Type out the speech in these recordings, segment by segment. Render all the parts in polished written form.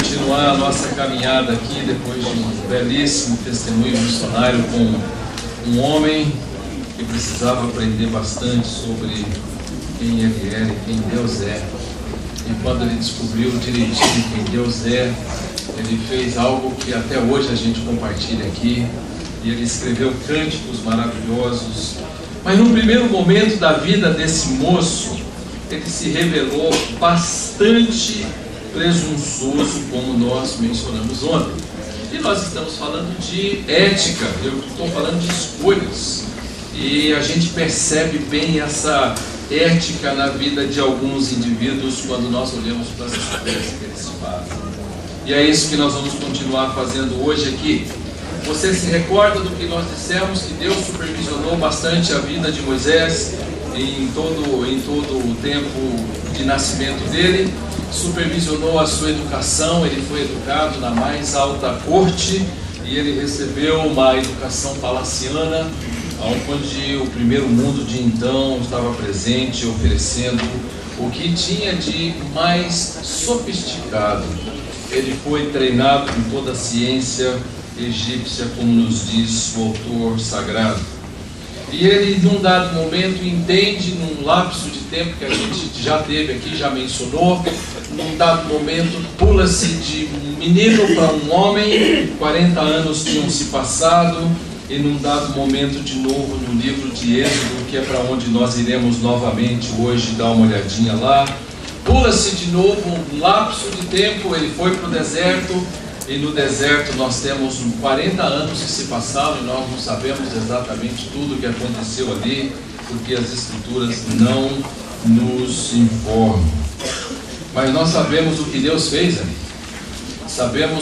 continuar a nossa caminhada aqui depois de um belíssimo testemunho missionário com um homem que precisava aprender bastante sobre quem ele era e quem Deus é. E quando ele descobriu direitinho quem Deus é, ele fez algo que até hoje a gente compartilha aqui, e ele escreveu cânticos maravilhosos. Mas num primeiro momento da vida desse moço, ele se revelou bastante presunçoso, como nós mencionamos ontem. E nós estamos falando de ética, eu estou falando de escolhas. E a gente percebe bem essa ética na vida de alguns indivíduos quando nós olhamos para as escolhas que eles fazem. E é isso que nós vamos continuar fazendo hoje aqui. Você se recorda do que nós dissemos, que Deus supervisionou bastante a vida de Moisés em todo o tempo de nascimento dele, supervisionou a sua educação, ele foi educado na mais alta corte e ele recebeu uma educação palaciana, onde o primeiro mundo de então estava presente, oferecendo o que tinha de mais sofisticado. Ele foi treinado em toda a ciência egípcia, como nos diz o autor sagrado. E ele, num dado momento, entende, num lapso de tempo que a gente já teve aqui, já mencionou, num dado momento, pula-se de um menino para um homem, 40 anos tinham se passado, e num dado momento, de novo, no livro de Êxodo, que é para onde nós iremos novamente hoje dar uma olhadinha lá, pula-se de novo um lapso de tempo, ele foi para o deserto, e no deserto nós temos 40 anos que se passaram e nós não sabemos exatamente tudo o que aconteceu ali, porque as escrituras não nos informam. Mas nós sabemos o que Deus fez ali.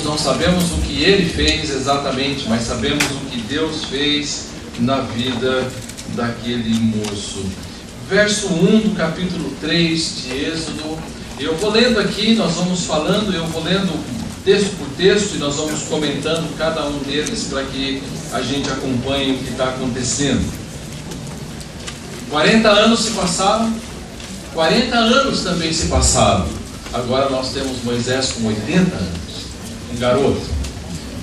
Não sabemos o que Ele fez exatamente, mas sabemos o que Deus fez na vida daquele moço. Verso 1 do capítulo 3 de Êxodo. Eu vou lendo aqui, nós vamos falando, eu vou lendo texto por texto, e nós vamos comentando cada um deles para que a gente acompanhe o que está acontecendo. 40 anos se passaram, 40 anos também se passaram. Agora nós temos Moisés com 80 anos, um garoto,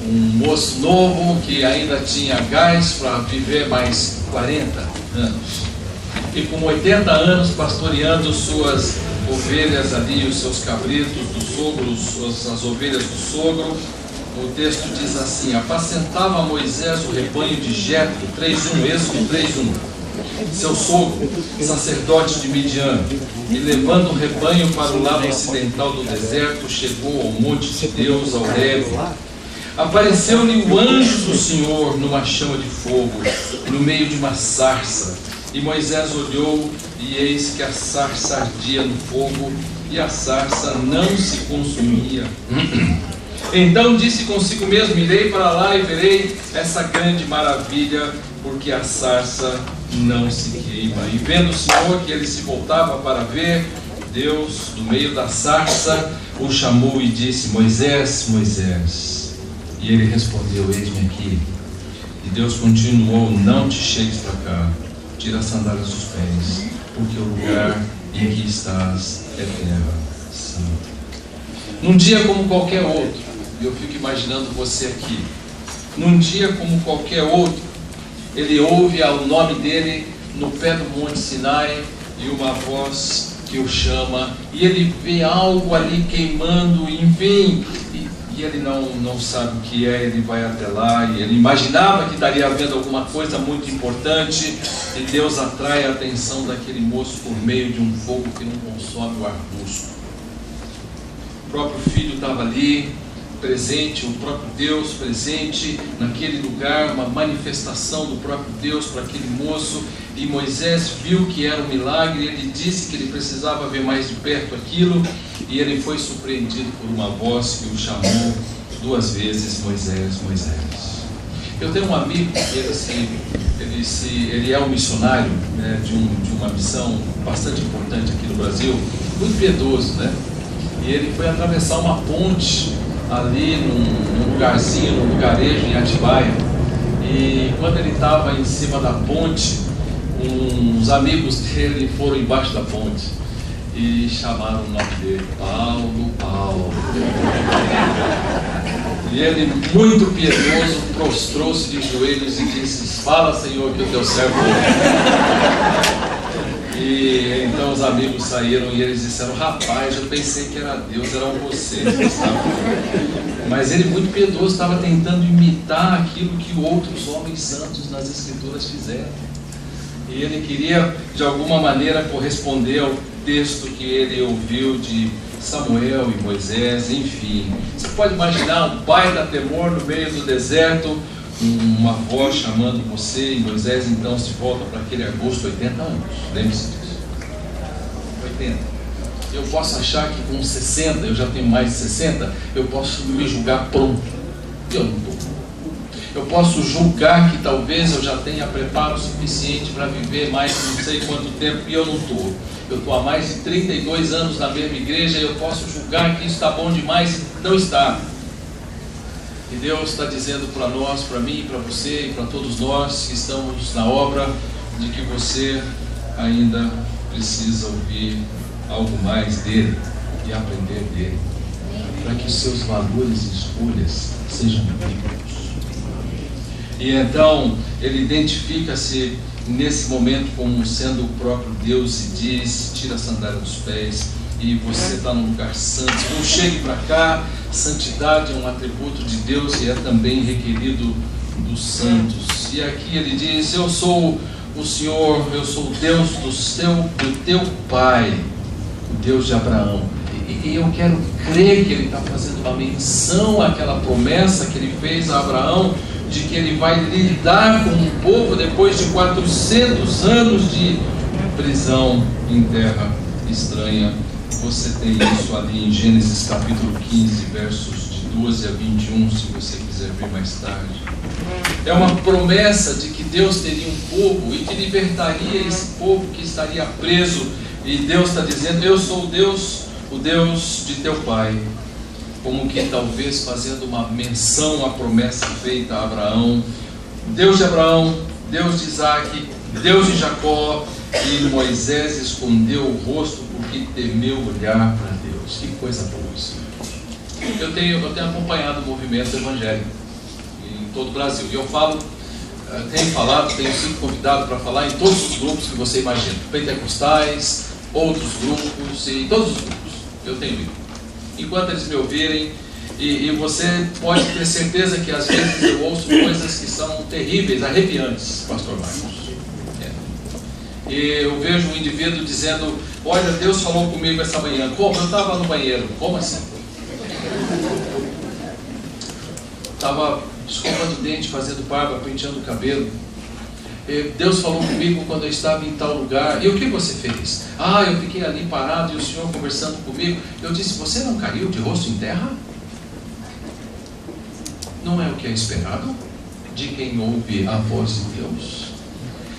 um moço novo que ainda tinha gás para viver mais 40 anos. E com 80 anos pastoreando suas ovelhas ali, os seus cabritos do sogro, as ovelhas do sogro. O texto diz assim: apacentava Moisés o rebanho de Jetro, 3:1, Êxodo 3:1, seu sogro, sacerdote de Midian, e levando o rebanho para o lado ocidental do deserto, chegou ao monte de Deus, ao Horebe. Apareceu-lhe o anjo do Senhor numa chama de fogo, no meio de uma sarça. E Moisés olhou, e eis que a sarça ardia no fogo, e a sarça não se consumia. Então disse consigo mesmo: irei para lá e verei essa grande maravilha, porque a sarça não se queima. E vendo o Senhor que ele se voltava para ver, Deus, do meio da sarça, o chamou e disse: Moisés, Moisés. E ele respondeu: eis-me aqui. E Deus continuou: não te chegues para cá, tira as sandálias dos pés, porque o lugar em que estás é terra santa. Num dia como qualquer outro, eu fico imaginando você aqui, num dia como qualquer outro, ele ouve o nome dele no pé do Monte Sinai, e uma voz que o chama, e ele vê algo ali queimando, enfim, e ele não sabe o que é. Ele vai até lá, e ele imaginava que estaria havendo alguma coisa muito importante, e Deus atrai a atenção daquele moço por meio de um fogo que não consome o arbusto. O próprio filho estava ali, presente, o próprio Deus presente naquele lugar, uma manifestação do próprio Deus para aquele moço. E Moisés viu que era um milagre, ele disse que ele precisava ver mais de perto aquilo, e ele foi surpreendido por uma voz que o chamou 2 vezes: Moisés, Moisés. Eu tenho um amigo que ele é um missionário, né, de uma missão bastante importante aqui no Brasil, muito piedoso, né? E ele foi atravessar uma ponte ali num lugarzinho, num lugarejo em Atibaia, e quando ele estava em cima da ponte, uns amigos dele foram embaixo da ponte e chamaram o nome dele: Paulo, Paulo. E ele, muito piedoso, prostrou-se de joelhos e disse: fala, Senhor, que o teu servo ouve. E então os amigos saíram e eles disseram: rapaz, eu pensei que era Deus, eram vocês que estavam. Mas ele, muito piedoso, estava tentando imitar aquilo que outros homens santos nas Escrituras fizeram. E ele queria, de alguma maneira, corresponder ao texto que ele ouviu de Samuel e Moisés, enfim. Você pode imaginar um baita temor no meio do deserto, uma voz chamando você, e Moisés então se volta para aquele agosto, 80 anos, lembre-se disso. 80. Eu posso achar que com 60, eu já tenho mais de 60, eu posso me julgar pronto. Eu não estou. Eu posso julgar que talvez eu já tenha preparo suficiente para viver mais não sei quanto tempo, e eu não estou. Eu estou há mais de 32 anos na mesma igreja, e eu posso julgar que isso está bom demais, e não está. E Deus está dizendo para nós, para mim, para você e para todos nós que estamos na obra, de que você ainda precisa ouvir algo mais dele e aprender dele, para que os seus valores e escolhas sejam bíblicos. E então ele identifica-se nesse momento como sendo o próprio Deus e diz: tira a sandália dos pés, e você está num lugar santo, não chegue para cá. Santidade é um atributo de Deus e é também requerido dos santos. E aqui ele diz: eu sou o Senhor, eu sou o Deus do teu pai, o Deus de Abraão. E eu quero crer que ele está fazendo uma menção àquela promessa que ele fez a Abraão, de que ele vai lidar com um povo depois de 400 anos de prisão em terra estranha. Você tem isso ali em Gênesis capítulo 15, versos de 12 a 21, se você quiser ver mais tarde. É uma promessa de que Deus teria um povo e que libertaria esse povo que estaria preso. E Deus está dizendo: eu sou o Deus de teu pai. Como que talvez fazendo uma menção à promessa feita a Abraão. Deus de Abraão, Deus de Isaac, Deus de Jacó. E Moisés escondeu o rosto porque temeu olhar para Deus. Que coisa boa isso. Eu tenho acompanhado o movimento evangélico em todo o Brasil. E eu tenho sido convidado para falar em todos os grupos que você imagina. Pentecostais, outros grupos e todos os grupos. Eu tenho ido. Enquanto eles me ouvirem, e você pode ter certeza que às vezes eu ouço coisas que são terríveis, arrepiantes, pastor Marcos. E eu vejo um indivíduo dizendo: olha, Deus falou comigo essa manhã. Como? Eu estava no banheiro. Como assim? Estava escovando o dente, fazendo barba, penteando o cabelo. Deus falou comigo quando eu estava em tal lugar. E o que você fez? Eu fiquei ali parado e o Senhor conversando comigo. Eu disse: você não caiu de rosto em terra? Não é o que é esperado de quem ouve a voz de Deus?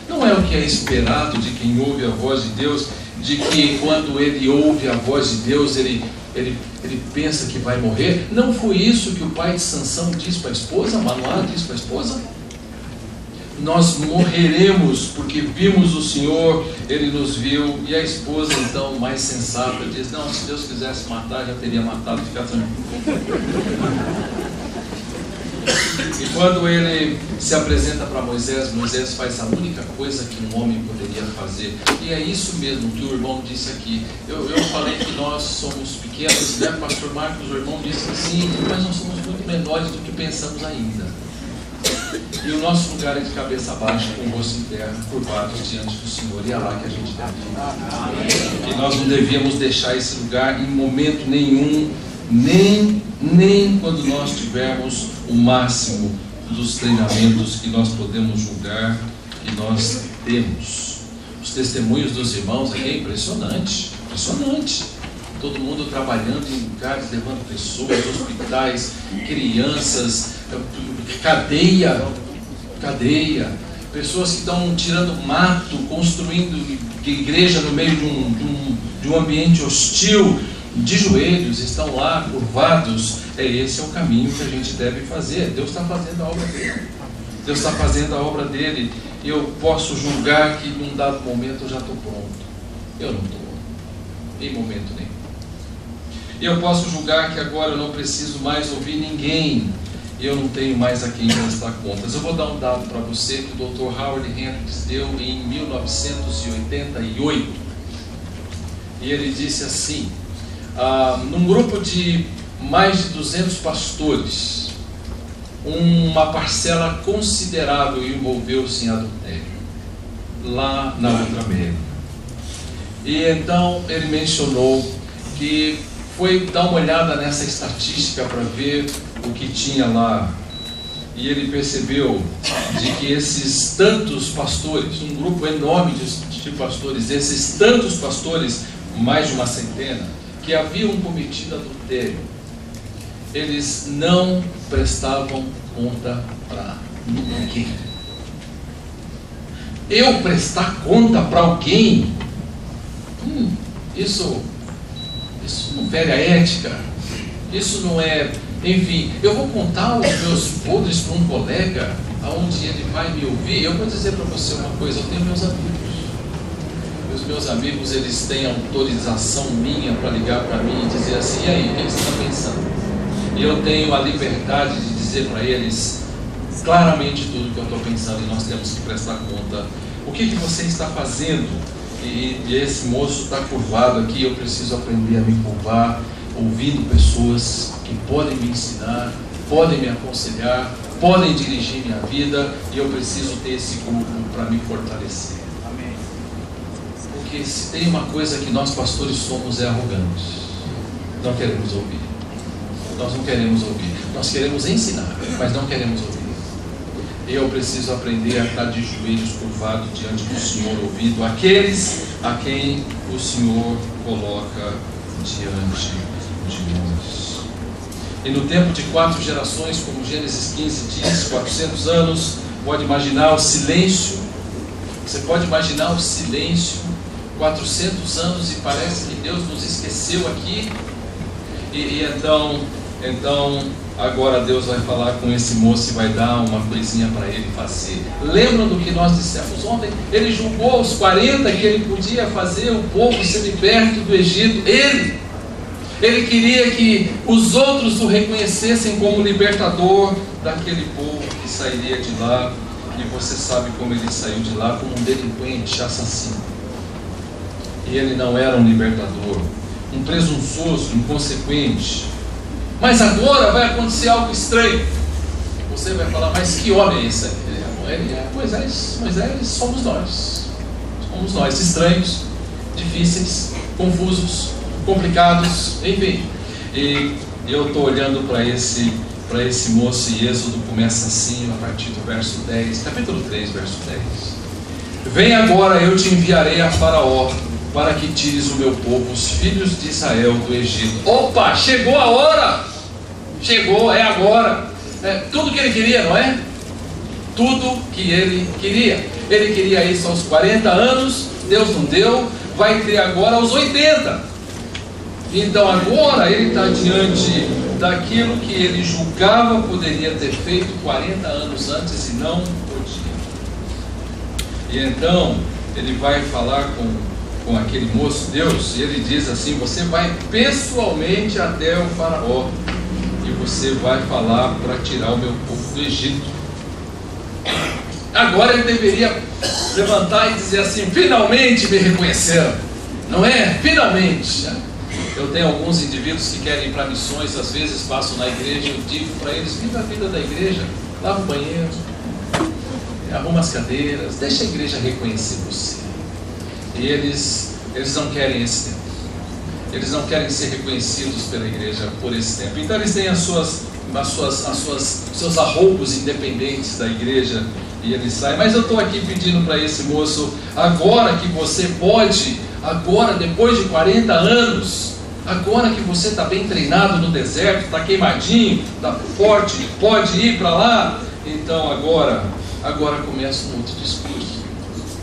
Não é o que é esperado de quem ouve a voz de Deus, de que quando ele ouve a voz de Deus, ele pensa que vai morrer? Não foi isso que o pai de Sansão disse para a esposa, Manoá disse para a esposa? Nós morreremos porque vimos o Senhor, ele nos viu. E a esposa então, mais sensata, diz: não, se Deus quisesse matar, já teria matado, fica tranquilo. E quando ele se apresenta para Moisés, Moisés faz a única coisa que um homem poderia fazer. E é isso mesmo que o irmão disse aqui. Eu falei que nós somos pequenos, né, pastor Marcos? O irmão disse assim: mas nós somos muito menores do que pensamos ainda. E o nosso lugar é de cabeça baixa, com o rosto em terra, curvados diante do Senhor. E é lá que a gente deve ir. E nós não devíamos deixar esse lugar em momento nenhum, nem quando nós tivermos o máximo dos treinamentos que nós podemos julgar que nós temos. Os testemunhos dos irmãos aqui é impressionante. Todo mundo trabalhando em lugares, levando pessoas, hospitais, crianças, cadeia, pessoas que estão tirando mato, construindo igreja no meio de um ambiente hostil, de joelhos, estão lá curvados. Esse é o caminho que a gente deve fazer. Deus está fazendo a obra dele. E eu posso julgar que num dado momento eu já estou pronto. Eu não estou, em momento nenhum. E eu posso julgar que agora eu não preciso mais ouvir ninguém. E eu não tenho mais a quem prestar contas. Eu vou dar um dado para você que o Dr. Howard Hendricks deu em 1988. E ele disse assim, num grupo de mais de 200 pastores, uma parcela considerável envolveu-se em adultério, lá na outra América. E então ele mencionou que foi dar uma olhada nessa estatística para ver o que tinha lá. E ele percebeu de que esses tantos pastores, um grupo enorme de pastores, esses tantos pastores, mais de uma centena, que haviam cometido adultério, eles não prestavam conta para ninguém. Eu prestar conta para alguém? Isso não fere a ética. Isso não é... Enfim, eu vou contar os meus podres para um colega, aonde ele vai me ouvir. Eu vou dizer para você uma coisa, eu tenho meus amigos. Os meus amigos, eles têm autorização minha para ligar para mim e dizer assim, e aí, o que você está pensando? E eu tenho a liberdade de dizer para eles claramente tudo que eu estou pensando, e nós temos que prestar conta. O que você está fazendo? E esse moço está curvado aqui, eu preciso aprender a me curvar, ouvindo pessoas que podem me ensinar, podem me aconselhar, podem dirigir minha vida, e eu preciso ter esse grupo para me fortalecer. Amém. Porque se tem uma coisa que nós pastores somos, é arrogantes. Não queremos ouvir. Nós não queremos ouvir. Nós queremos ensinar, mas não queremos ouvir. Eu preciso aprender a estar de joelhos curvados diante do Senhor, ouvindo aqueles a quem o Senhor coloca diante de nós. E no tempo de 4 gerações, como Gênesis 15 diz, 400 anos, pode imaginar o silêncio. Você pode imaginar o silêncio, 400 anos, e parece que Deus nos esqueceu aqui. E então, agora Deus vai falar com esse moço e vai dar uma coisinha para ele fazer. Lembram do que nós dissemos ontem? Ele julgou os 40 que ele podia fazer o povo ser liberto do Egito. Ele queria que os outros o reconhecessem como libertador daquele povo que sairia de lá. E você sabe como ele saiu de lá, como um delinquente, assassino. E ele não era um libertador, um presunçoso, inconsequente. Mas agora vai acontecer algo estranho. Você vai falar, mas que homem é esse? Moisés somos nós. Somos nós, estranhos, difíceis, confusos, complicados, enfim. E eu estou olhando para esse moço, e Êxodo começa assim, a partir do verso 10, capítulo 3, verso 10. Vem agora, eu te enviarei a Faraó, para que tires o meu povo, os filhos de Israel, do Egito. Opa, chegou a hora! Chegou, é agora. Tudo que ele queria, não é? Tudo que ele queria. Ele queria isso aos 40 anos, Deus não deu, vai ter agora aos 80. Então agora ele está diante daquilo que ele julgava poderia ter feito 40 anos antes e não podia. E então ele vai falar com aquele moço, Deus, e ele diz assim, você vai pessoalmente até o Faraó, e você vai falar para tirar o meu povo do Egito. Agora ele deveria levantar e dizer assim, finalmente me reconheceram, não é? Finalmente. Eu tenho alguns indivíduos que querem ir para missões, às vezes passam na igreja, eu digo para eles, viva a vida da igreja, lava o banheiro, arruma as cadeiras, deixa a igreja reconhecer você. E eles não querem esse tempo. Eles não querem ser reconhecidos pela igreja por esse tempo. Então eles têm seus arroubos independentes da igreja, e eles saem. Mas eu estou aqui pedindo para esse moço, agora que você pode, agora depois de 40 anos, agora que você está bem treinado no deserto, está queimadinho, está forte, pode ir para lá, então agora começa um outro discurso.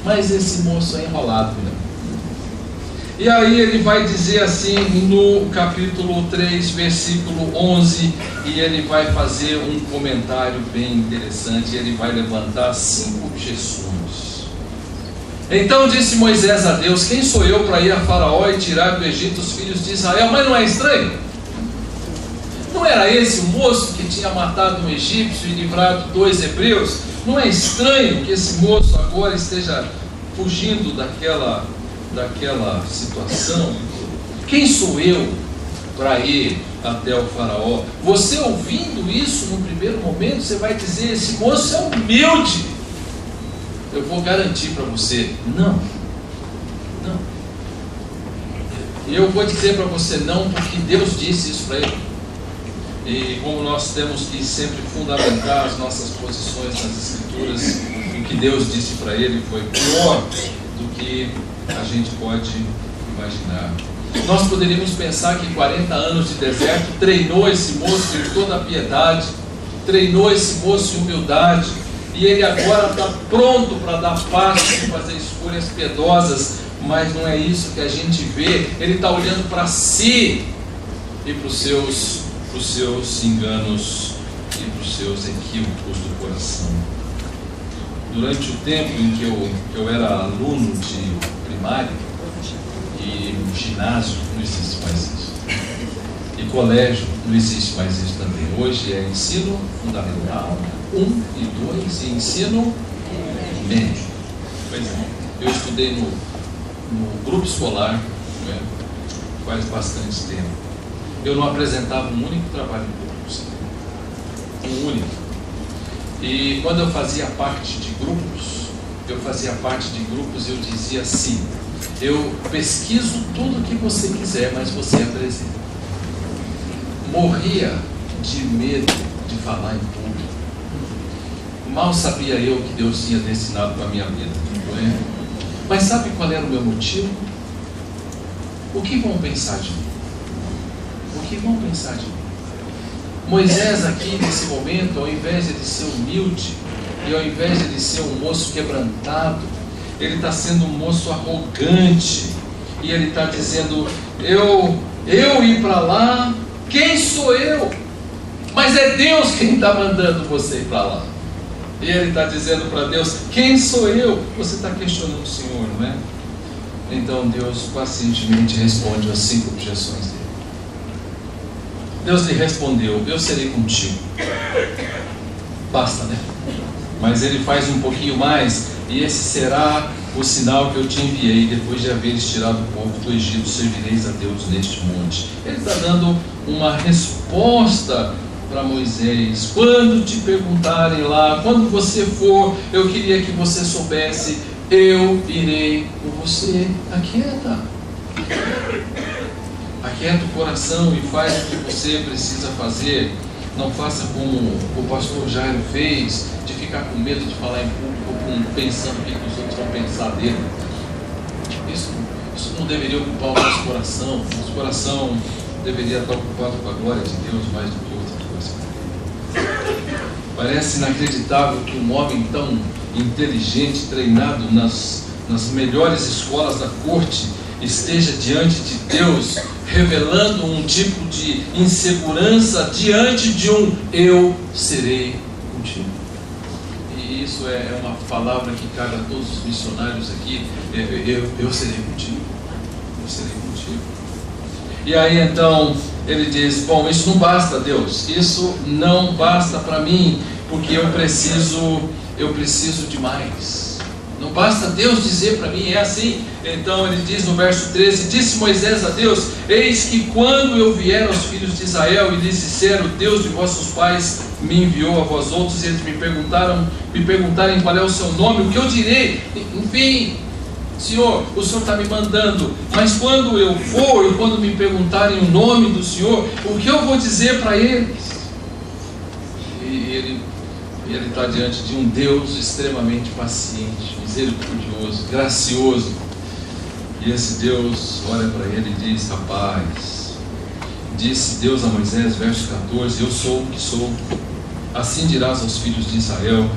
Mas esse moço é enrolado, né? E aí ele vai dizer assim no capítulo 3, versículo 11, e ele vai fazer um comentário bem interessante, ele vai levantar 5 objeções. Então disse Moisés a Deus, quem sou eu para ir a Faraó e tirar do Egito os filhos de Israel? Mas não é estranho? não era esse o moço que tinha matado um egípcio e livrado 2 hebreus? Não é estranho que esse moço agora esteja fugindo daquela situação? Quem sou eu para ir até o faraó? Você ouvindo isso no primeiro momento, você vai dizer: esse moço é humilde. Eu vou garantir para você, não. E eu vou dizer para você não, porque Deus disse isso para ele. E como nós temos que sempre fundamentar as nossas posições nas Escrituras, o que Deus disse para ele foi pior do que a gente pode imaginar. Nós poderíamos pensar que 40 anos de deserto treinou esse moço em toda a piedade, treinou esse moço em humildade, e ele agora está pronto para dar passos e fazer escolhas piedosas. Mas não é isso que a gente vê. Ele está olhando para si e para os seus enganos e para os seus equívocos do coração. Durante o tempo em que eu era aluno de primária, e ginásio, não existe mais isso, e colégio, não existe mais isso também. Hoje é ensino fundamental 1 e 2 e ensino médio. Pois é, eu estudei no grupo escolar, né, faz bastante tempo. Eu não apresentava um único trabalho em grupos, um único. E quando eu fazia parte de grupos, eu dizia assim: eu pesquiso tudo o que você quiser, mas você apresenta. Morria de medo de falar em público. Mal sabia eu que Deus tinha destinado para a minha vida, não é? Mas sabe qual era o meu motivo? O que vão pensar de mim? O que vão pensar de mim? Moisés aqui nesse momento, ao invés de ser humilde, e ao invés de ser um moço quebrantado, ele está sendo um moço arrogante, e ele está dizendo: eu ir para lá, quem sou eu? Mas é Deus quem está mandando você ir para lá. E ele está dizendo para Deus: quem sou eu? Você está questionando o Senhor, não é? Então Deus pacientemente responde às 5 objeções dele. Deus lhe respondeu: eu serei contigo. Basta, né? Mas ele faz um pouquinho mais: e esse será o sinal que eu te enviei. Depois de haveres tirado o povo do Egito, servireis a Deus neste monte. Ele está dando uma resposta para Moisés. Quando te perguntarem lá, quando você for, eu queria que você soubesse: eu irei com você. Aquieta o coração e faz o que você precisa fazer. Não faça como o pastor Jairo fez, de ficar com medo de falar em público, pensando o que os outros vão pensar dele. Isso não deveria ocupar o nosso coração. Nosso coração deveria estar ocupado com a glória de Deus mais do que outra coisa. Parece inacreditável que um homem tão inteligente, treinado nas melhores escolas da corte, esteja diante de Deus, revelando um tipo de insegurança diante de um eu serei contigo. E isso é uma palavra que cabe a todos os missionários aqui. Eu serei contigo. Eu serei contigo. E aí então ele diz: bom, isso não basta, Deus, isso não basta para mim, porque eu preciso de mais. Não basta Deus dizer para mim, é assim. Então ele diz no verso 13: disse Moisés a Deus: eis que quando eu vier aos filhos de Israel e lhes disser: o Deus de vossos pais me enviou a vós outros, e eles me perguntarem qual é o seu nome, o que eu direi? Enfim, Senhor, o Senhor está me mandando, mas quando eu for e quando me perguntarem o nome do Senhor, o que eu vou dizer para eles? E ele está diante de um Deus extremamente paciente, misericordioso, gracioso. E esse Deus olha para ele e diz: rapaz, disse Deus a Moisés, verso 14: eu sou o que sou. Assim dirás aos filhos de Israel: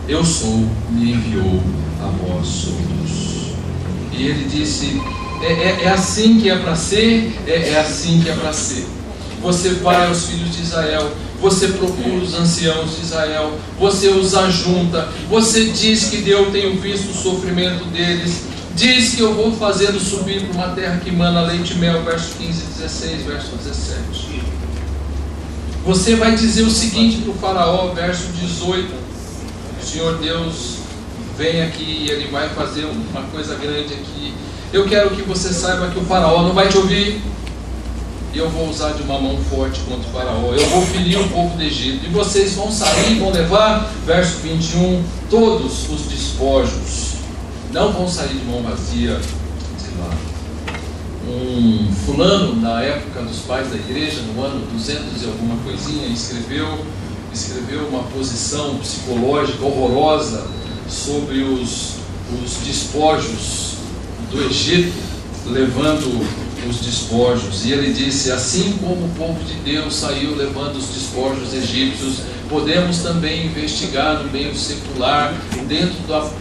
eu sou, me enviou a vós outros. E ele disse: é assim que é para ser, é assim que é para ser. Você vai aos filhos de Israel, você procura os anciãos de Israel, você os ajunta, você diz que eu tenho visto o sofrimento deles, diz que eu vou fazê-los subir para uma terra que mana leite e mel, verso 15 e 16, verso 17. você vai dizer o seguinte para o faraó, verso 18: o Senhor Deus vem aqui e Ele vai fazer uma coisa grande aqui. Eu quero que você saiba que o faraó não vai te ouvir, e eu vou usar de uma mão forte contra o faraó. Eu vou ferir o povo do Egito, e vocês vão sair e vão levar, verso 21, todos os despojos. Não vão sair de mão vazia de lá. Um fulano, na época dos pais da igreja, no ano 200 e alguma coisinha, escreveu uma posição psicológica horrorosa sobre os despojos do Egito, levando os despojos. E ele disse: assim como o povo de Deus saiu levando os despojos egípcios, podemos também investigar no meio secular, dentro dos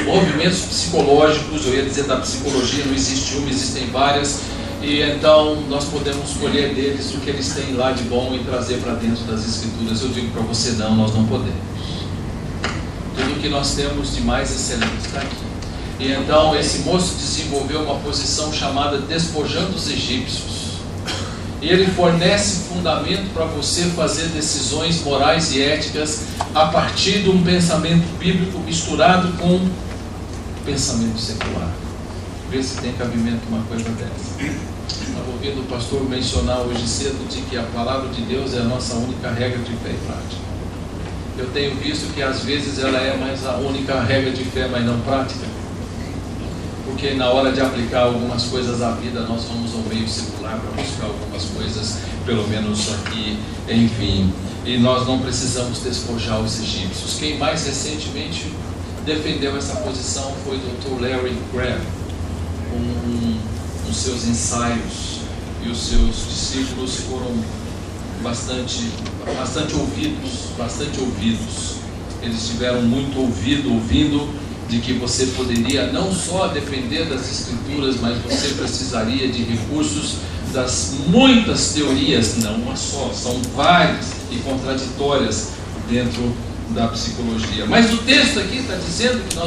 movimentos psicológicos. Eu ia dizer da psicologia, não existe uma, existem várias, e então nós podemos escolher deles o que eles têm lá de bom e trazer para dentro das Escrituras. Eu digo para você: não, nós não podemos. Tudo que nós temos de mais excelente está aqui. E então esse moço desenvolveu uma posição chamada despojando os egípcios. E ele fornece fundamento para você fazer decisões morais e éticas a partir de um pensamento bíblico misturado com pensamento secular. Vê se tem cabimento uma coisa dessa. Estava ouvindo o pastor mencionar hoje cedo de que a palavra de Deus é a nossa única regra de fé e prática. Eu tenho visto que às vezes ela é mais a única regra de fé, mas não prática. Porque na hora de aplicar algumas coisas à vida, nós vamos ao meio secular para buscar algumas coisas, pelo menos aqui, enfim. E nós não precisamos despojar os egípcios. Quem mais recentemente defendeu essa posição foi o Dr. Larry Crabb, com os seus ensaios, e os seus discípulos foram bastante ouvidos. Eles tiveram muito ouvindo de que você poderia não só depender das Escrituras, mas você precisaria de recursos das muitas teorias, não uma só, são várias e contraditórias dentro da psicologia. Mas o texto aqui está dizendo que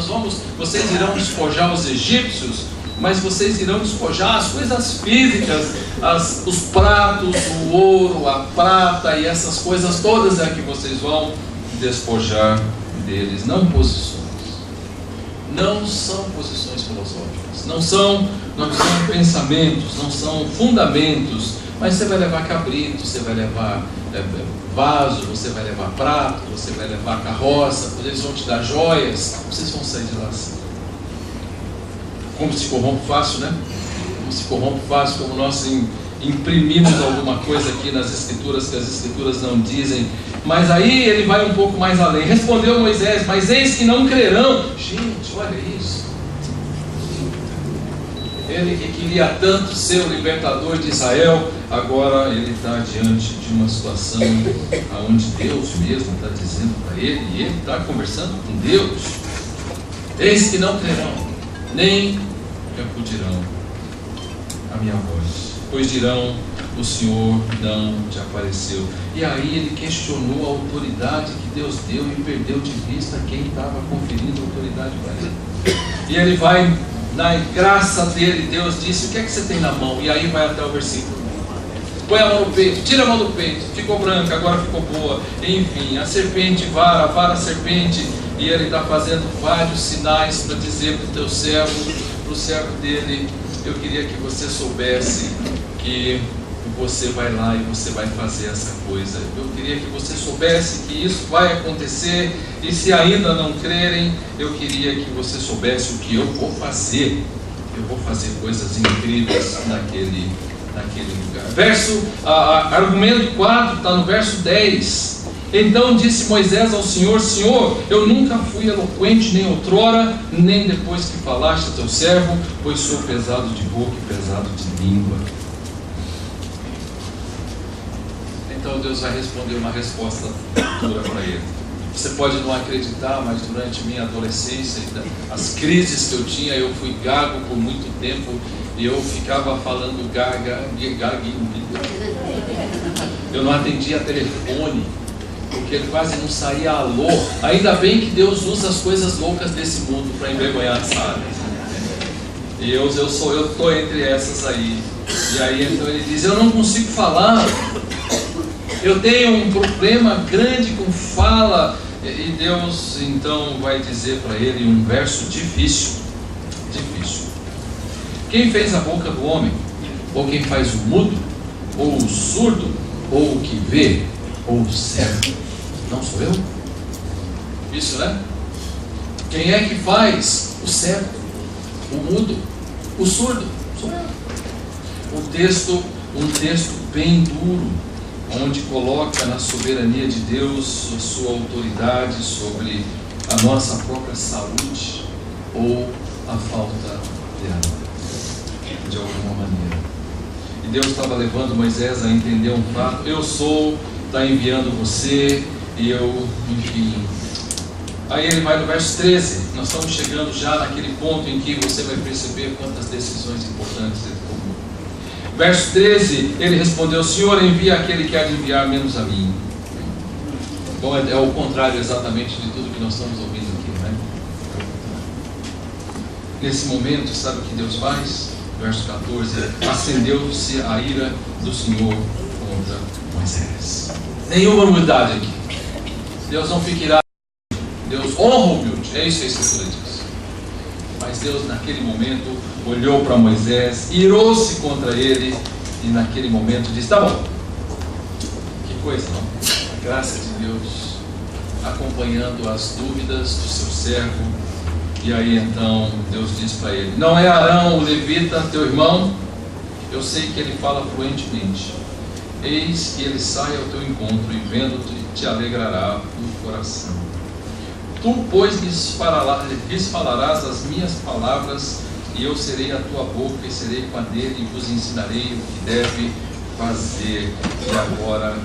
vocês irão despojar os egípcios, mas vocês irão despojar as coisas físicas, os pratos, o ouro, a prata e essas coisas todas é que vocês vão despojar deles, não posições. Não são posições filosóficas, não são pensamentos, não são fundamentos, mas você vai levar cabrito, você vai levar vaso, você vai levar prato, você vai levar carroça, eles vão te dar joias, vocês vão sair de lá assim. Como se corrompe fácil, né? Como se corrompe fácil, como nós imprimimos alguma coisa aqui nas Escrituras que as Escrituras não dizem. Mas aí ele vai um pouco mais além. Respondeu Moisés: mas eis que não crerão. Gente, olha isso. Ele que queria tanto ser o libertador de Israel, agora ele está diante de uma situação onde Deus mesmo está dizendo para ele, e ele está conversando com Deus: eis que não crerão, nem acudirão a minha voz, pois dirão: o Senhor não te apareceu. E aí ele questionou a autoridade que Deus deu e perdeu de vista quem estava conferindo a autoridade para ele. E ele vai, na graça dele, Deus disse: o que é que você tem na mão? E aí vai até o versículo: põe a mão no peito, tira a mão do peito, ficou branca, agora ficou boa. Enfim, a serpente vara, a serpente. E ele está fazendo vários sinais para dizer para o teu servo, para o servo dele: eu queria que você soubesse que você vai lá e você vai fazer essa coisa. Eu queria que você soubesse que isso vai acontecer, e se ainda não crerem, eu queria que você soubesse o que eu vou fazer. Eu vou fazer coisas incríveis naquele lugar. Argumento 4 está no verso 10. Então disse Moisés ao Senhor: Senhor, eu nunca fui eloquente, nem outrora, nem depois que falaste a teu servo, pois sou pesado de boca e pesado de língua. Então Deus vai responder uma resposta dura para ele. Você pode não acreditar, mas durante minha adolescência, as crises que eu tinha, eu fui gago por muito tempo, e eu ficava falando gaga. Eu não atendia telefone, porque ele quase não saía alô. Ainda bem que Deus usa as coisas loucas desse mundo para envergonhar as sábias. E eu estou entre essas aí. E aí então ele diz: eu não consigo falar. Eu tenho um problema grande com fala. E Deus então vai dizer para ele um verso difícil. Quem fez a boca do homem? Ou quem faz o mudo? Ou o surdo? Ou o que vê? Ou o cego? Não sou eu? Isso, né? Quem é que faz o cego? O mudo? O surdo? Sou eu. Um texto bem duro, onde coloca na soberania de Deus a sua autoridade sobre a nossa própria saúde ou a falta dela, de alguma maneira. E Deus estava levando Moisés a entender um fato: eu sou, está enviando você, e eu, enfim. Aí ele vai no verso 13, nós estamos chegando já naquele ponto em que você vai perceber quantas decisões importantes ele tomou. Verso 13, ele respondeu: Senhor, envia aquele que há de enviar menos a mim. Bom, é o contrário exatamente de tudo que nós estamos ouvindo aqui, né? Nesse momento, sabe o que Deus faz? Verso 14, acendeu-se a ira do Senhor contra Moisés. Nenhuma humildade aqui. Deus não fica irado. Deus honra o humilde. É isso que a Escritura diz. Mas Deus naquele momento olhou para Moisés, irou-se contra ele, e naquele momento disse: tá bom. Que coisa, não? A graça de Deus acompanhando as dúvidas do seu servo. E aí então Deus diz para ele: não é Arão o levita, teu irmão? Eu sei que ele fala fluentemente. Eis que ele sai ao teu encontro, e vendo-te te alegrará o coração. Tu, pois, lhes falarás as minhas palavras, e eu serei a tua boca, e serei com a dele, e vos ensinarei o que deve fazer. E agora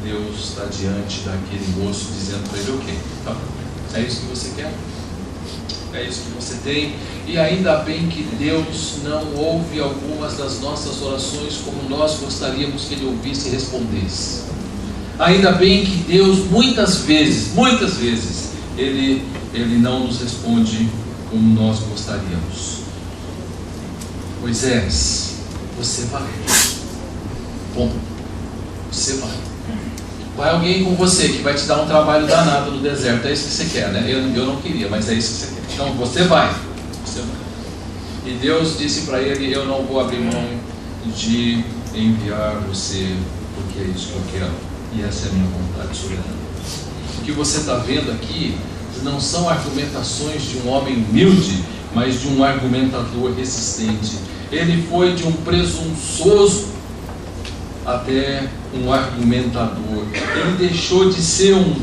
Deus está diante daquele moço, dizendo para ele: o quê? Tá, é isso que você quer? É isso que você tem? E ainda bem que Deus não ouve algumas das nossas orações como nós gostaríamos que Ele ouvisse e respondesse. Ainda bem que Deus muitas vezes, Ele não nos responde como nós gostaríamos. Moisés, você vai. Bom, você vai. Vai alguém com você que vai te dar um trabalho danado no deserto. É isso que você quer, né? Eu não queria, mas é isso que você quer. Então você vai. Você vai. E Deus disse para ele: eu não vou abrir mão de enviar você, porque é isso que eu quero. E essa é a minha vontade soberana. O que você está vendo aqui não são argumentações de um homem humilde, mas de um argumentador resistente. Ele foi de um presunçoso até um argumentador. Ele deixou de ser um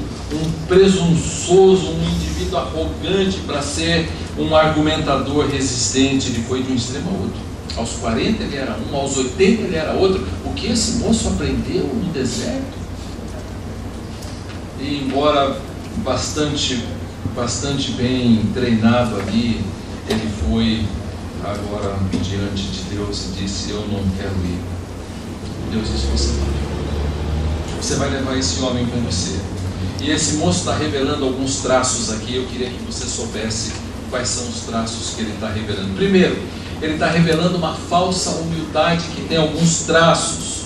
presunçoso, um indivíduo arrogante, para ser um argumentador resistente. Ele foi de um extremo ao outro. Aos 40 ele era um, aos 80 ele era outro. O que esse moço aprendeu no deserto? E embora bastante bem treinado ali, ele foi agora diante de Deus e disse: eu não quero ir. Deus disse: você vai levar esse homem com você. E esse moço está revelando alguns traços aqui. Eu queria que você soubesse quais são os traços que ele está revelando. Primeiro, ele está revelando uma falsa humildade que tem alguns traços.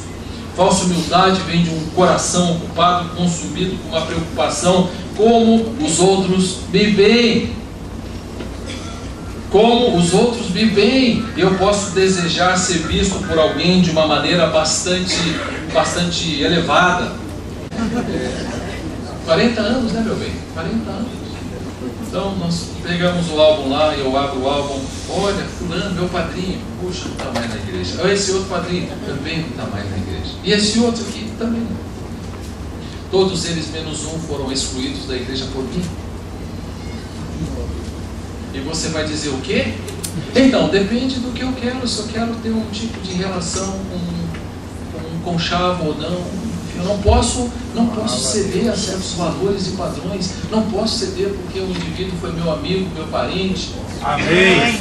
Falsa humildade vem de um coração ocupado, consumido com uma preocupação: como os outros me veem. Como os outros me veem. Eu posso desejar ser visto por alguém de uma maneira bastante elevada. 40 anos, né, meu bem? 40 anos. Então nós pegamos o álbum lá, eu abro o álbum: olha, fulano, meu padrinho, puxa, não está mais na igreja. Esse outro padrinho também não está mais na igreja. E esse outro aqui também não. Todos eles menos um foram excluídos da igreja por mim. E você vai dizer o quê? Então, depende do que eu quero. Se eu quero ter um tipo de relação com um conchavo ou não. Eu não posso ceder a certos valores e padrões. Não posso ceder porque o indivíduo foi meu amigo, meu parente. Amém.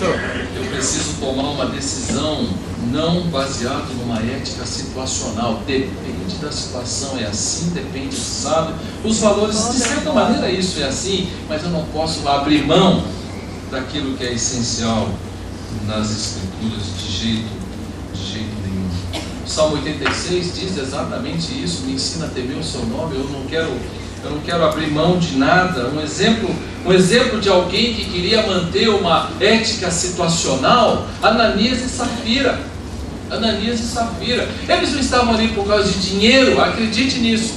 Eu preciso tomar uma decisão não baseada numa ética situacional. Depende da situação, é assim, depende do sábio. Os valores, de certa maneira, isso é assim, mas eu não posso abrir mão daquilo que é essencial nas Escrituras de jeito nenhum. Salmo 86 diz exatamente isso: me ensina a temer o seu nome. Eu não quero abrir mão de nada. Um exemplo de alguém que queria manter uma ética situacional: Ananias e Safira. Ananias e Safira. Eles não estavam ali por causa de dinheiro, acredite nisso.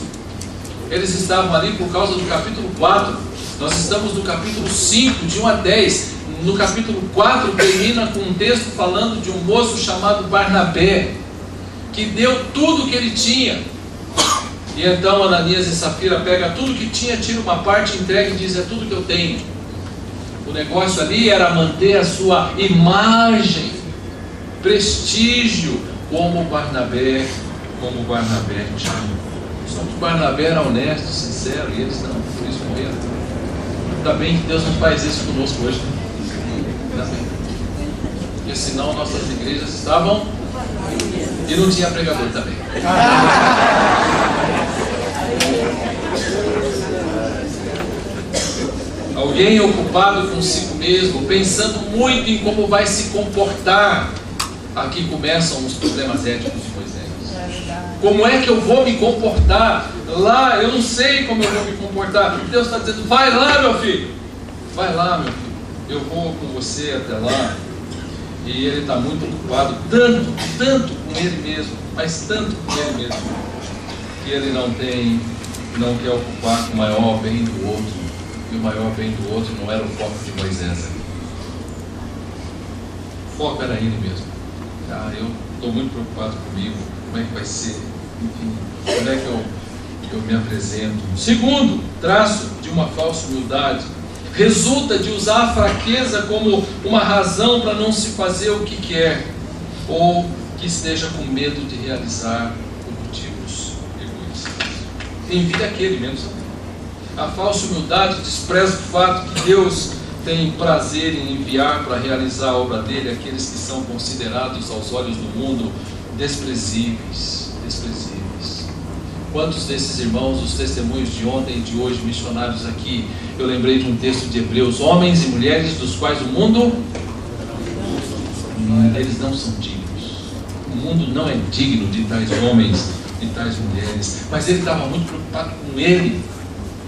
Eles estavam ali por causa do capítulo 4. Nós estamos no capítulo 5, de 1 a 10. No capítulo 4 termina com um texto falando de um moço chamado Barnabé, que deu tudo o que ele tinha. E então Ananias e Safira pegam tudo que tinha, tira uma parte, entrega e diz: é tudo que eu tenho. O negócio ali era manter a sua imagem, prestígio, como Barnabé tinha. Só que Barnabé era honesto, sincero, e eles não, por isso morreram. Ainda bem que Deus não faz isso conosco hoje. Ainda bem. Porque senão nossas igrejas estavam e não tinha pregador também. Alguém ocupado consigo mesmo, pensando muito em como vai se comportar. Aqui começam os problemas éticos de Moisés. Como é que eu vou me comportar? Lá eu não sei como eu vou me comportar. Deus está dizendo: vai lá, meu filho. Vai lá, meu filho. Eu vou com você até lá. E ele está muito ocupado, tanto com ele mesmo, mas tanto com ele mesmo, que ele não quer ocupar com o maior bem do outro. E o maior bem do outro não era o foco de Moisés. O foco era ele mesmo. Eu estou muito preocupado comigo, como é que vai ser, enfim, como é que eu me apresento. Segundo traço de uma falsa humildade: resulta de usar a fraqueza como uma razão para não se fazer o que quer, ou que esteja com medo de realizar por motivos egoístas. Envia aquele menos a falsa humildade despreza o fato que Deus tem prazer em enviar para realizar a obra dele aqueles que são considerados aos olhos do mundo desprezíveis. Quantos desses irmãos, os testemunhos de ontem e de hoje, missionários aqui, eu lembrei de um texto de Hebreus: homens e mulheres dos quais o mundo, eles não são dignos. O mundo não é digno de tais homens, de tais mulheres. Mas ele estava muito preocupado com ele.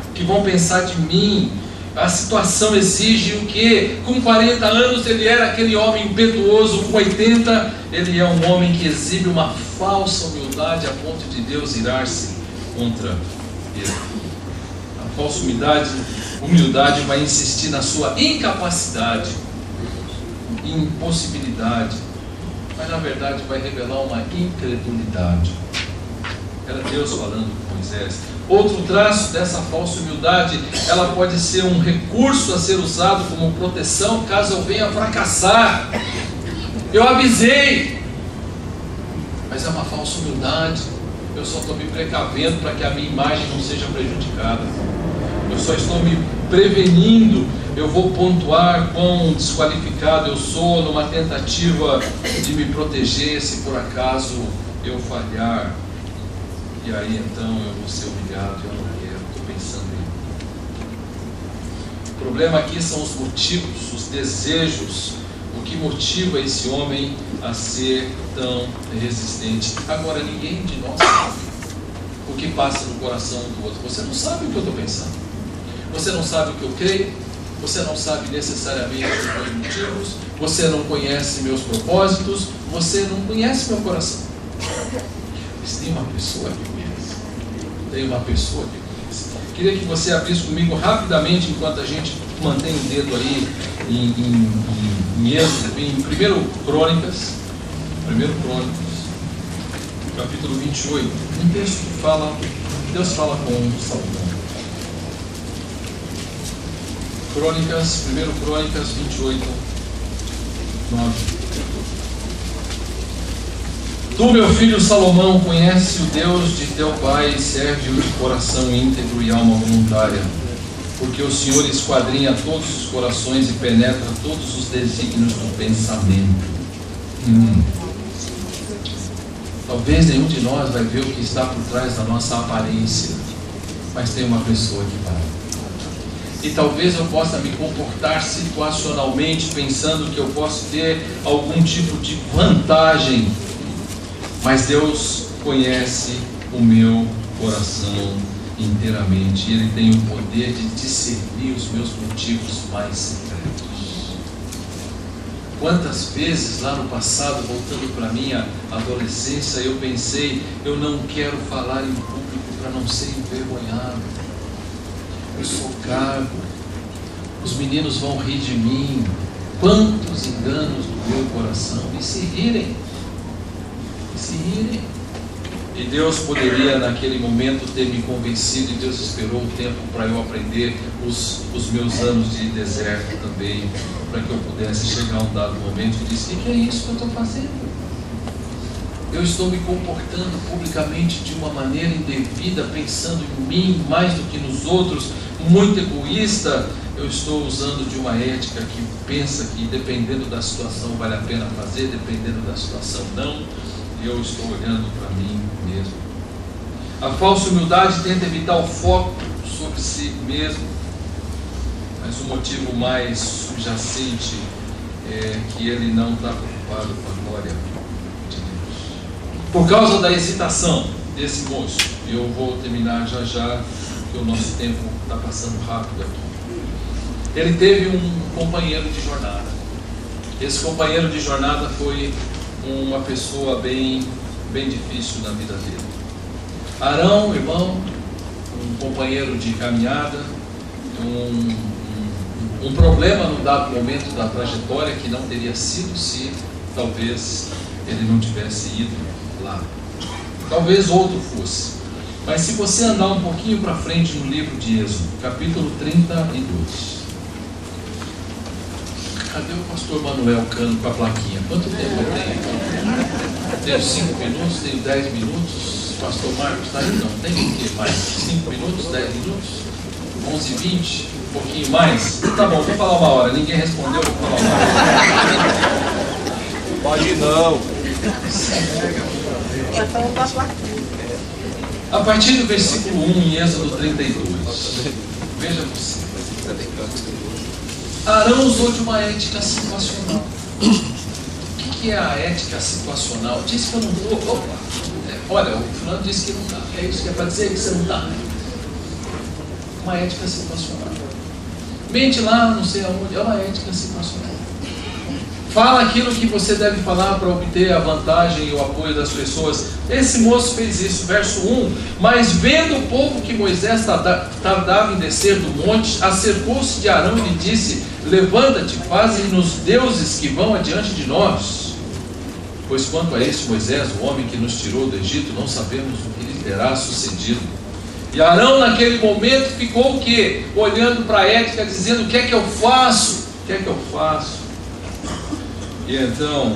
O que vão pensar de mim? A situação exige o quê? Com 40 anos ele era aquele homem impetuoso, com 80 ele é um homem que exibe uma falsa humildade a ponto de Deus irar-se contra ele. A falsa humildade vai insistir na sua incapacidade, impossibilidade, mas na verdade vai revelar uma incredulidade. Era Deus falando com Moisés. Outro traço dessa falsa humildade: ela pode ser um recurso a ser usado como proteção caso eu venha fracassar. Eu avisei, mas é uma falsa humildade. Eu só estou me precavendo para que a minha imagem não seja prejudicada. Eu só estou me prevenindo. Eu vou pontuar quão desqualificado eu sou numa tentativa de me proteger se por acaso eu falhar. E aí então eu vou ser humilhado e eu não quero, estou pensando em. O problema aqui são os motivos, os desejos, o que motiva esse homem a ser tão resistente. Agora, ninguém de nós sabe o que passa no coração do outro. Você não sabe o que eu estou pensando, você não sabe o que eu creio, você não sabe necessariamente os meus motivos, você não conhece meus propósitos, você não conhece meu coração. Mas tem uma pessoa que conhece. Tem uma pessoa que conhece. Queria que você abrisse comigo rapidamente, enquanto a gente mantém o dedo aí em Êxodo, em 1 Crônicas, capítulo 28. Um texto que fala, Deus fala com Salomão. 1 Crônicas 28, 9. Tu, meu filho Salomão, conhece o Deus de teu pai e serve-o de coração íntegro e alma voluntária, porque o Senhor esquadrinha todos os corações e penetra todos os desígnios do pensamento. Talvez nenhum de nós vai ver o que está por trás da nossa aparência, mas tem uma pessoa que vai. E talvez eu possa me comportar situacionalmente pensando que eu posso ter algum tipo de vantagem Mas Deus conhece o meu coração inteiramente. Ele tem o poder de discernir os meus motivos mais secretos. Quantas vezes lá no passado, voltando para a minha adolescência, eu pensei, eu não quero falar em público para não ser envergonhado. Eu sou gago, os meninos vão rir de mim. Quantos enganos do meu coração, e se rirem. E Deus poderia naquele momento ter me convencido, e Deus esperou o tempo para eu aprender os meus anos de deserto também, para que eu pudesse chegar a um dado momento e disse: o que é isso que eu estou fazendo? Eu estou me comportando publicamente de uma maneira indevida, pensando em mim mais do que nos outros, muito egoísta. Eu estou usando de uma ética que pensa que dependendo da situação vale a pena fazer, dependendo da situação não. Eu estou olhando para mim mesmo. A falsa humildade tenta evitar o foco sobre si mesmo, mas o motivo mais subjacente é que ele não está preocupado com a glória de Deus. Por causa da hesitação desse moço, eu vou terminar já, porque o nosso tempo está passando rápido aqui. Ele teve um companheiro de jornada. Esse companheiro de jornada foi uma pessoa bem difícil na vida dele. Arão, irmão, um companheiro de caminhada, um problema no dado momento da trajetória que não teria sido se talvez ele não tivesse ido lá. Talvez outro fosse. Mas se você andar um pouquinho para frente no livro de Êxodo, capítulo 32. Cadê o pastor Manuel Cano com a plaquinha? Quanto tempo eu tenho aqui? Tenho 5 minutos, tenho 10 minutos. Pastor Marcos está aí? Não, tem o que mais? 5 minutos, 10 minutos? 11, 20? Um pouquinho mais? Tá bom, vou falar uma hora. Ninguém respondeu, vou falar uma hora. Pode não. A partir do versículo 1 em Êxodo 32. Veja você. Arão usou de uma ética situacional. O que é a ética situacional? Disse que eu não vou. Opa! Olha, o fulano disse que não está. É isso que é para dizer que você não está. Uma ética situacional. Mente lá, não sei aonde. É uma ética situacional. Fala aquilo que você deve falar para obter a vantagem e o apoio das pessoas. Esse moço fez isso, verso 1. Mas vendo o povo que Moisés tardava em descer do monte, acercou-se de Arão e lhe disse: levanta-te, faze-nos deuses que vão adiante de nós. Pois quanto a este Moisés, o homem que nos tirou do Egito, não sabemos o que lhe terá sucedido. E Arão naquele momento ficou o quê? Olhando para a ética, dizendo: o que é que eu faço? O que é que eu faço? E então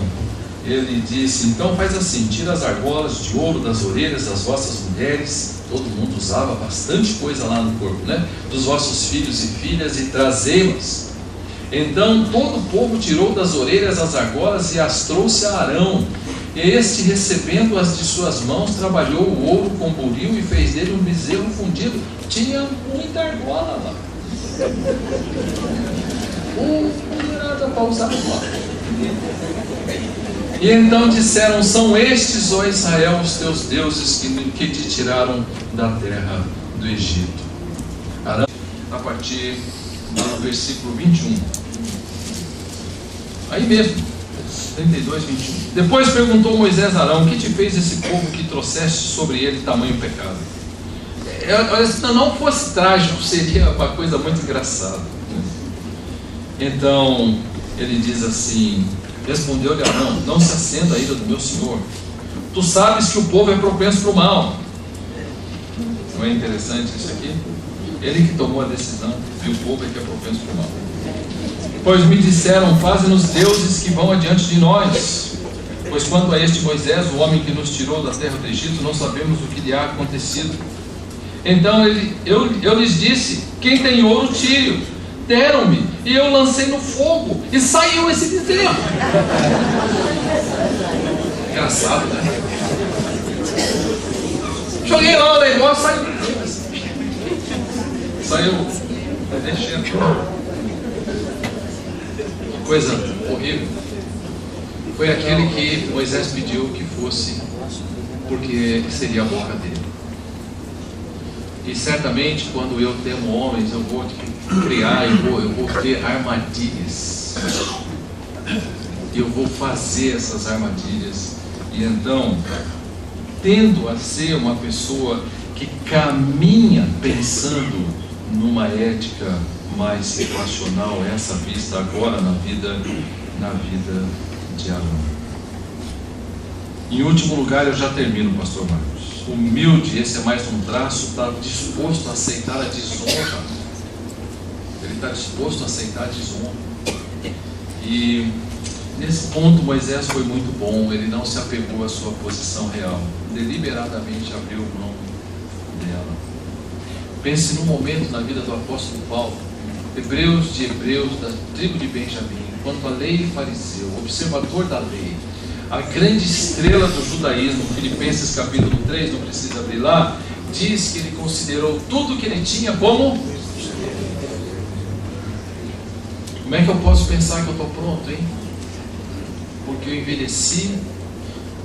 ele disse: então faz assim, tira as argolas de ouro das orelhas das vossas mulheres. Todo mundo usava bastante coisa lá no corpo, né? Dos vossos filhos e filhas, e trazei-las. Então todo o povo tirou das orelhas as argolas e as trouxe a Arão. E este, recebendo-as de suas mãos, trabalhou o ouro com buril e fez dele um bezerro fundido. Tinha muita argola lá. Não era nada para usar agora. E então disseram: são estes, ó Israel, os teus deuses que te tiraram da terra do Egito. Arão, a partir do versículo 21. Aí mesmo, 32, 21. Depois perguntou Moisés a Arão: que te fez esse povo que trouxeste sobre ele tamanho pecado? Olha, se não fosse trágico, seria uma coisa muito engraçada. Então ele diz assim: respondeu-lhe Arão: não se acenda a ira do meu senhor. Tu sabes que o povo é propenso para o mal. Não é interessante isso aqui? Ele que tomou a decisão, e o povo é que é propenso para o mal. Pois me disseram: faze-nos deuses que vão adiante de nós. Pois quanto a este Moisés, o homem que nos tirou da terra do Egito, não sabemos o que lhe há acontecido. Então eu lhes disse: quem tem ouro, tire-o. Deram-me, e eu lancei no fogo, e saiu esse bezerro. Engraçado, né? Joguei lá o negócio, saiu. Saiu mexendo. Que coisa horrível. Foi aquele que Moisés pediu que fosse porque seria a boca dele. E certamente quando eu temo homens, eu vou criar, eu vou ter armadilhas. E eu vou fazer essas armadilhas. E então, tendo a ser uma pessoa que caminha pensando numa ética mais relacional, essa vista agora na vida de Arão. Em último lugar, eu já termino, pastor Marcos. Humilde, esse é mais um traço, está disposto a aceitar a desonra. Ele está disposto a aceitar a desonra. E nesse ponto Moisés foi muito bom. Ele não se apegou à sua posição real, deliberadamente abriu mão dela. Pense num momento na vida do apóstolo Paulo, hebreus, da tribo de Benjamim, quanto à lei fariseu, observador da lei, a grande estrela do judaísmo. Filipenses capítulo 3, não precisa abrir lá, diz que ele considerou tudo que ele tinha como é que eu posso pensar que eu estou pronto, hein? Porque eu envelheci.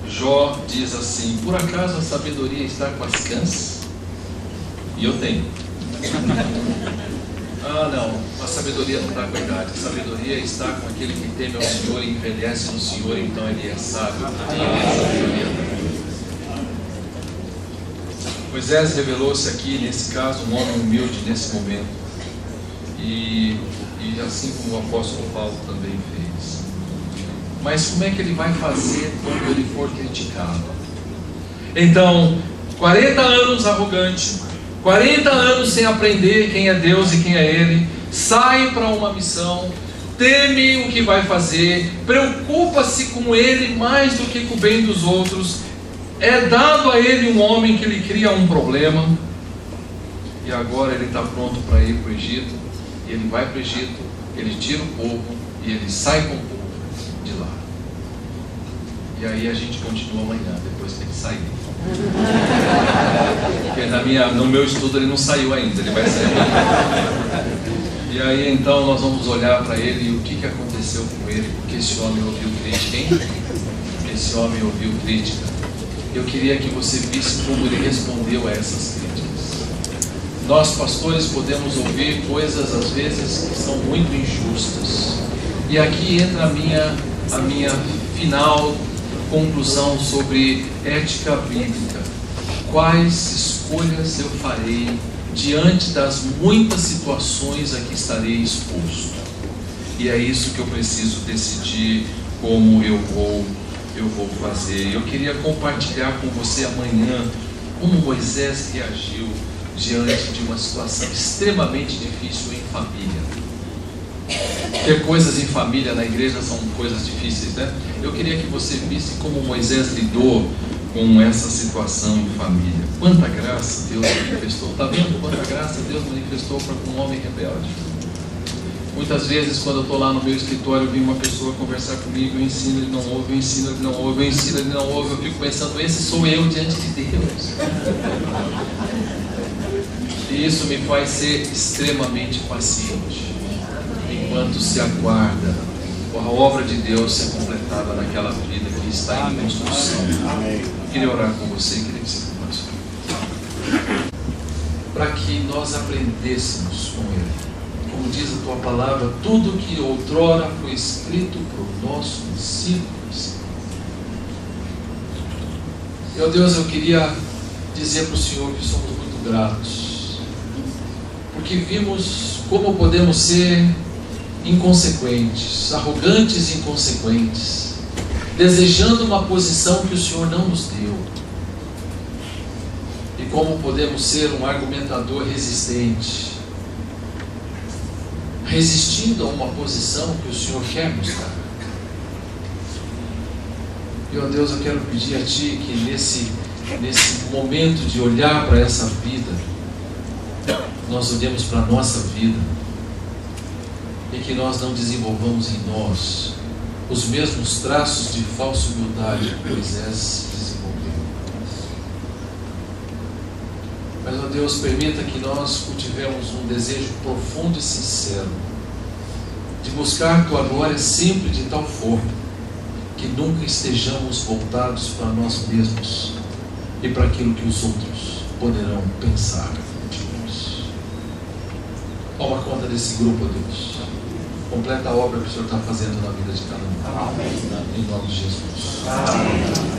Jó diz assim: por acaso a sabedoria está com as cãs? E eu tenho. Ah, não, a sabedoria não está com a idade. A sabedoria está com aquele que teme ao Senhor e envelhece no Senhor, então ele é sábio. Moisés revelou-se aqui, nesse caso, um homem humilde nesse momento. E assim como o apóstolo Paulo também fez. Mas como é que ele vai fazer quando ele for criticado? Então, 40 anos arrogante, 40 anos sem aprender quem é Deus e quem é Ele, sai para uma missão, teme o que vai fazer, preocupa-se com ele mais do que com o bem dos outros, é dado a ele um homem que lhe cria um problema, e agora ele está pronto para ir para o Egito, e ele vai para o Egito, ele tira o povo, e ele sai com o povo de lá. E aí a gente continua amanhã, depois que ele sair. Porque no meu estudo ele não saiu ainda, ele vai sair amanhã. E aí então nós vamos olhar para ele e o que aconteceu com ele, porque esse homem ouviu crítica, hein? Esse homem ouviu crítica. Eu queria que você visse como ele respondeu a essas críticas. Nós pastores podemos ouvir coisas às vezes que são muito injustas. E aqui entra a minha final conclusão sobre ética bíblica. Quais escolhas eu farei diante das muitas situações a que estarei exposto? E é isso que eu preciso decidir como eu vou fazer. Eu queria compartilhar com você amanhã como Moisés reagiu diante de uma situação extremamente difícil em família. Ter coisas em família na igreja são coisas difíceis, né? Eu queria que você visse como Moisés lidou com essa situação em família. Quanta graça Deus manifestou. Está vendo quanta graça Deus manifestou para um homem rebelde? Muitas vezes, quando eu estou lá no meu escritório, vem uma pessoa conversar comigo, eu ensino, ele não ouve, eu ensino, ele não ouve, eu ensino, ele não ouve, eu fico pensando, esse sou eu diante de Deus. E isso me faz ser extremamente paciente, enquanto se aguarda a obra de Deus ser completada naquela vida que está em construção. Eu queria orar com você, queria que você comece. Para que nós aprendêssemos com Ele. Como diz a tua palavra, tudo que outrora foi escrito para o nosso ensino. Meu Deus, eu queria dizer para o Senhor que somos muito gratos, porque vimos como podemos ser inconsequentes, arrogantes e inconsequentes, desejando uma posição que o Senhor não nos deu, e como podemos ser um argumentador resistente, resistindo a uma posição que o Senhor quer nos dar. Meu Deus, eu quero pedir a Ti que nesse momento de olhar para essa vida, nós olhemos para a nossa vida e que nós não desenvolvamos em nós os mesmos traços de falsa humildade que Moisés desenvolveu. Mas, ó Deus, permita que nós cultivemos um desejo profundo e sincero de buscar Tua glória sempre de tal forma que nunca estejamos voltados para nós mesmos, e para aquilo que os outros poderão pensar de nós. Toma conta desse grupo, Deus. Completa a obra que o Senhor está fazendo na vida de cada um. Amém. Em nome de Jesus. Amém.